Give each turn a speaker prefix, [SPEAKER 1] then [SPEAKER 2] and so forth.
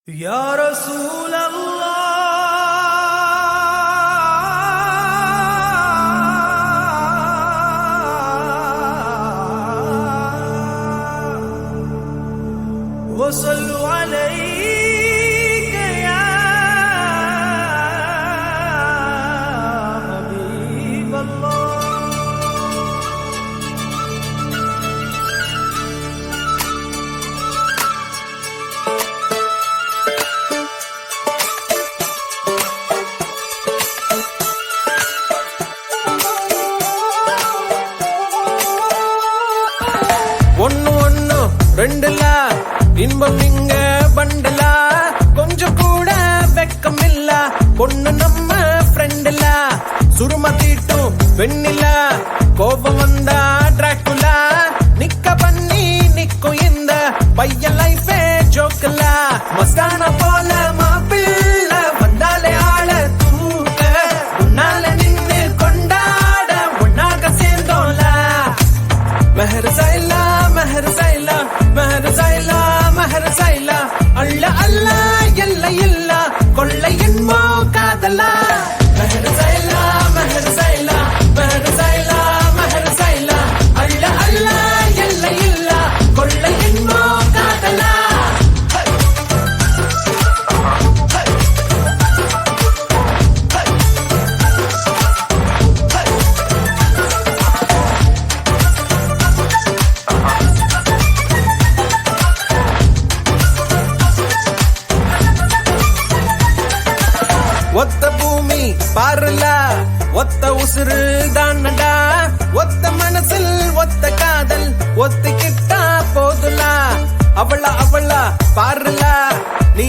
[SPEAKER 1] يا رسول الله وصلوا عليك يا حبيب الله. ஒன்னு ஒன்னு ரெண்டுல இன்பம் இங்க பண்டல கொஞ்சம் கூட வெக்கம் இல்ல பொண்ணு நம்ம ஃப்ரெண்டுல சுரும தீட்டும் பெண்ணில கோபம் வந்தா டிராக்குலா நிக்க பண்ணி நிக்கும் இந்த பையன் லைஃபே ஜோக்கல மஸ்தான போல மாப்பிள்ள வந்தாலே ஆள தூக்க உன்னால நின்னு கொண்டாட ஒன்னாக சேர்ந்தோம்ல மெஹர் சைலா மெஹர் சைலா மெஹர் சைலா மெஹர் சைலா அல்ல அல்ல எல்ல இல்ல கொள்ளை என்போ காதலா மெஹர் சைலா மெஹர் சைலா மெஹர் சைலா மெஹர் சைலா அல்ல அல்ல எல்ல இல்ல கொள்ளை என்போ காதலா. ஒத்த பூமி பாருல ஒத்த உசுறு தானடா ஒத்த மனசில் ஒத்த காதல் ஒத்துக்கிட்டா போதுலா அவளா அவளா பாருல நீ